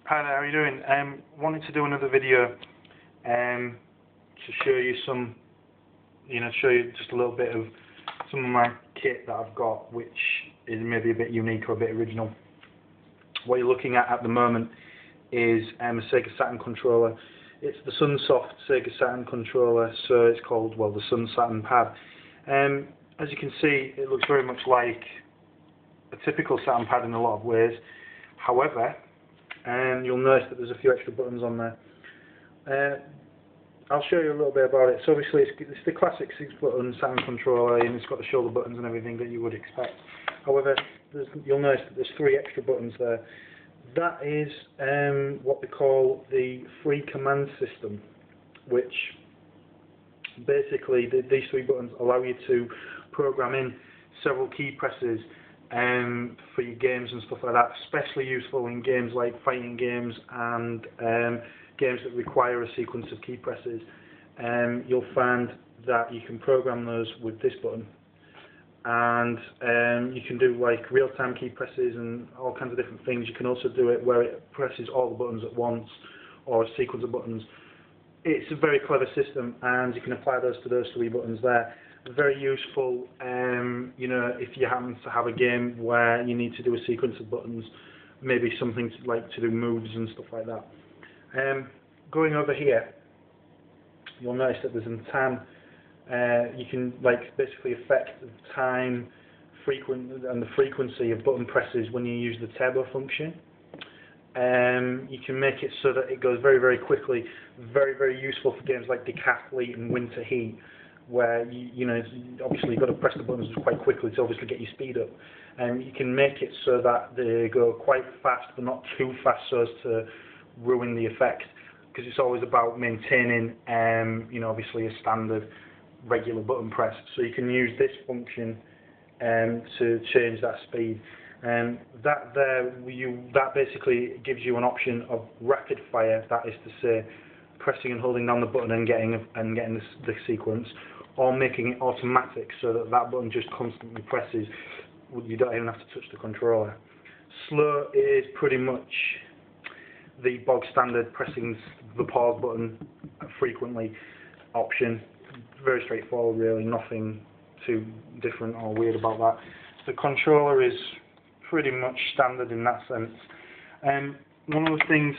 Hi there, how are you doing? Wanted to do another video to show you show you just a little bit of some of my kit that I've got, which is maybe a bit unique or a bit original. What you're looking at the moment is a Sega Saturn controller. It's the Sunsoft Sega Saturn controller, so it's called, well, the Saturn pad. As you can see, it looks very much like a typical Saturn pad in a lot of ways. However, you'll notice that there's a few extra buttons on there. I'll show you a little bit about it. So obviously it's the classic 6-button Saturn controller, and it's got the shoulder buttons and everything that you would expect. However, you'll notice that there's 3 extra buttons there. That is what they call the free command system, which basically these 3 buttons allow you to program in several key presses for your games and stuff like that, especially useful in games like fighting games and games that require a sequence of key presses. You'll find that you can program those with this button, and you can do like real-time key presses and all kinds of different things. You can also do it where it presses all the buttons at once, or a sequence of buttons. It's a very clever system, and you can apply those to those 3 buttons there. Very useful, if you happen to have a game where you need to do a sequence of buttons, maybe something to do moves and stuff like that. Going over here, you'll notice that there's a time. You can basically affect the time, and the frequency of button presses when you use the turbo function. You can make it so that it goes very, very quickly. Very, very useful for games like Decathlete and Winter Heat, where obviously you've got to press the buttons quite quickly to obviously get your speed up. And you can make it so that they go quite fast, but not too fast so as to ruin the effect, because it's always about maintaining, obviously a standard regular button press. So you can use this function to change that speed. That basically gives you an option of rapid fire, that is to say, pressing and holding down the button and getting the sequence, or making it automatic so that that button just constantly presses. You don't even have to touch the controller. Slow is pretty much the bog standard pressing the pause button frequently option. Very straightforward, really, nothing too different or weird about that. The controller is pretty much standard in that sense. One of the things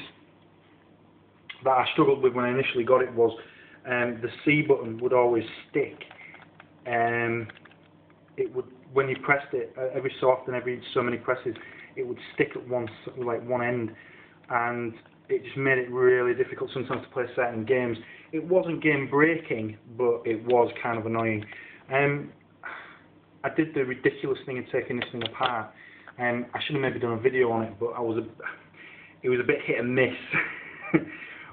that I struggled with when I initially got it was the C button would always stick. It would, when you pressed it, every so often, every so many presses, it would stick at one end, and it just made it really difficult sometimes to play certain games. It wasn't game breaking, but it was kind of annoying. I did the ridiculous thing of taking this thing apart. I should have maybe done a video on it, but it was a bit hit and miss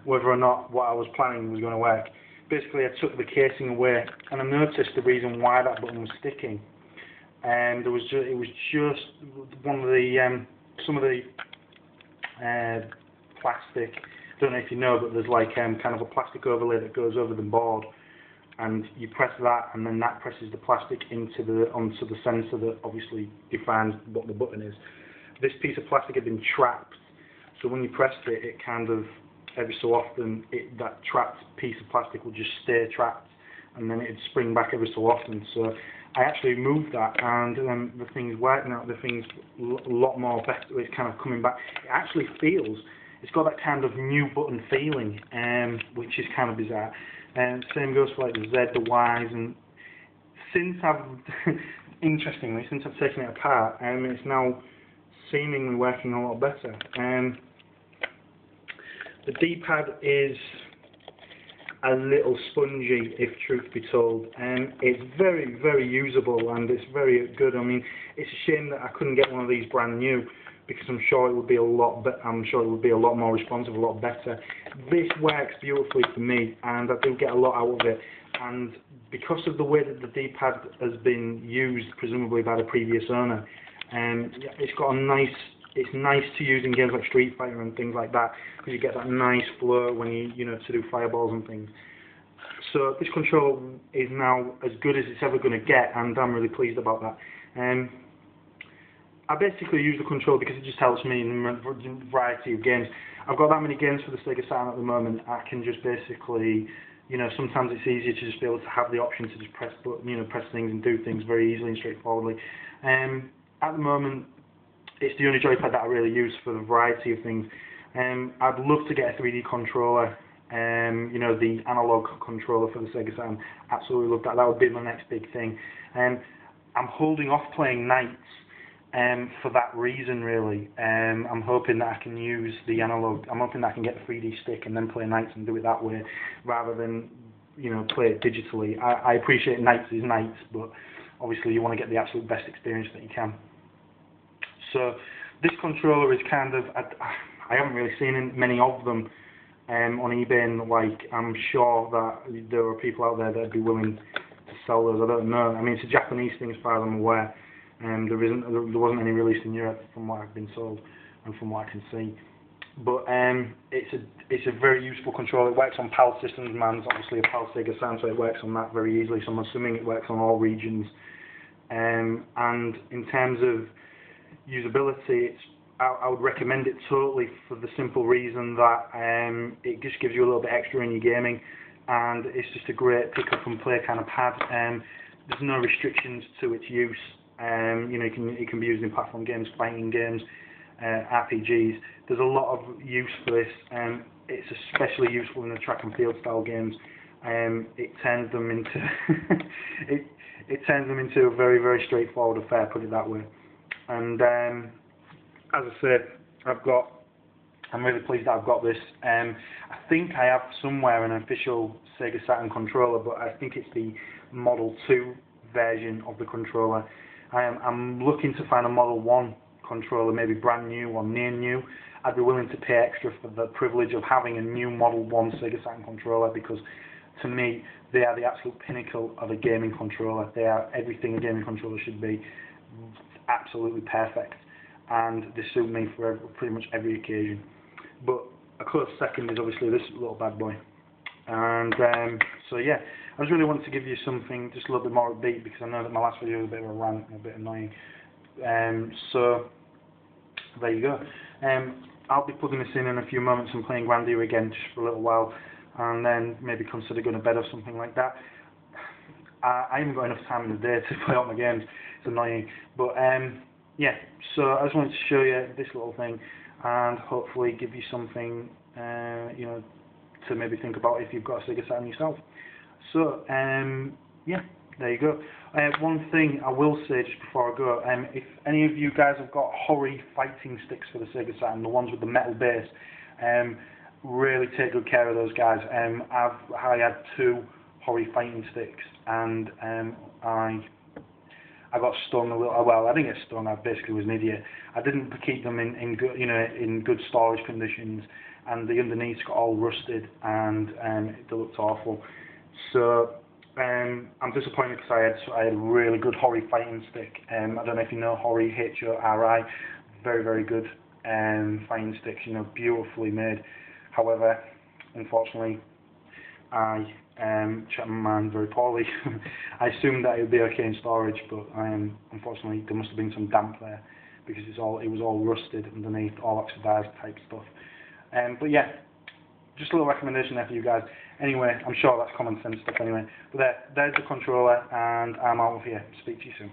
whether or not what I was planning was going to work. Basically, I took the casing away, and I noticed the reason why that button was sticking. And it was just one of the some of the plastic. I don't know if you know, but there's kind of a plastic overlay that goes over the board, and you press that, and then that presses the plastic onto the sensor that obviously defines what the button is. This piece of plastic had been trapped, so when you pressed it, it kind of, every so often, that trapped piece of plastic would just stay trapped, and then it'd spring back every so often. So I actually moved that, and the thing's working out. The thing's a lot more better. It's kind of coming back. It actually feels, it's got that kind of new button feeling, which is kind of bizarre. And same goes for the Z, the Ys, and since interestingly, since I've taken it apart, it's now seemingly working a lot better. The D-pad is a little spongy, if truth be told. It's very, very usable, and it's very good. I mean, it's a shame that I couldn't get one of these brand new, because I'm sure it would be a lot more responsive, a lot better. This works beautifully for me, and I do get a lot out of it. And because of the way that the D-pad has been used, presumably by the previous owner, it's got a nice. It's nice to use in games like Street Fighter and things like that, because you get that nice flow when you to do fireballs and things. So this controller is now as good as it's ever going to get, and I'm really pleased about that. I basically use the controller because it just helps me in a variety of games. I've got that many games for the Sega Saturn at the moment. I can just basically, sometimes it's easier to just be able to have the option to just press things and do things very easily and straightforwardly. At the moment, it's the only joypad that I really use for the variety of things. I'd love to get a 3D controller, the analog controller for the Sega Saturn. Absolutely love that. That would be my next big thing. I'm holding off playing Knights for that reason, really. I'm hoping that I can use the analog. I'm hoping that I can get the 3D stick and then play Knights and do it that way, rather than play it digitally. I appreciate Knights is Knights, but obviously you want to get the absolute best experience that you can. So this controller is kind of, I haven't really seen many of them on eBay, and I'm sure that there are people out there that would be willing to sell those. I don't know. I mean, it's a Japanese thing as far as I'm aware. There wasn't any released in Europe from what I've been told and from what I can see. But it's a very useful controller. It works on PAL systems. Mine's obviously a PAL Sega Saturn, so it works on that very easily. So I'm assuming it works on all regions. And in terms of usability, I would recommend it totally for the simple reason that it just gives you a little bit extra in your gaming, and it's just a great pick up and play kind of pad. There's no restrictions to its use. It can be used in platform games, fighting games, RPGs. There's a lot of use for this. It's especially useful in the track and field style games. It turns them into it turns them into a very, very straightforward affair, put it that way. And as I said, I'm really pleased that I've got this. I think I have somewhere an official Sega Saturn controller, but I think it's the Model 2 version of the controller. I'm looking to find a Model 1 controller, maybe brand new or near new. I'd be willing to pay extra for the privilege of having a new Model 1 Sega Saturn controller, because to me, they are the absolute pinnacle of a gaming controller. They are everything a gaming controller should be. Absolutely perfect, and they suit me for pretty much every occasion. But a close second is obviously this little bad boy. And so yeah, I just really wanted to give you something just a little bit more upbeat, because I know that my last video was a bit of a rant and a bit annoying. So there you go. I'll be plugging this in a few moments and playing Grandia again just for a little while, and then maybe consider going to bed or something like that. I haven't got enough time in the day to play all my games. It's annoying, but yeah. So I just wanted to show you this little thing, and hopefully give you something, to maybe think about if you've got a Sega Saturn yourself. So yeah, there you go. One thing I will say just before I go, if any of you guys have got Hori fighting sticks for the Sega Saturn, the ones with the metal base, really take good care of those guys. I had 2 Hori fighting sticks, and I got stung a little. Well, I didn't get stung. I basically was an idiot. I didn't keep them in good, in good storage conditions, and the underneath got all rusted, and they looked awful. So I'm disappointed, because I had a really good Hori fighting stick. I don't know if you know Hori, H-O-R-I, very, very good fighting sticks. Beautifully made. However, unfortunately, I checked my mind very poorly. I assumed that it would be okay in storage, but unfortunately there must have been some damp there, because it was all rusted underneath, all oxidized type stuff. But yeah, just a little recommendation there for you guys. Anyway, I'm sure that's common sense stuff anyway. But there's the controller, and I'm out of here. Speak to you soon.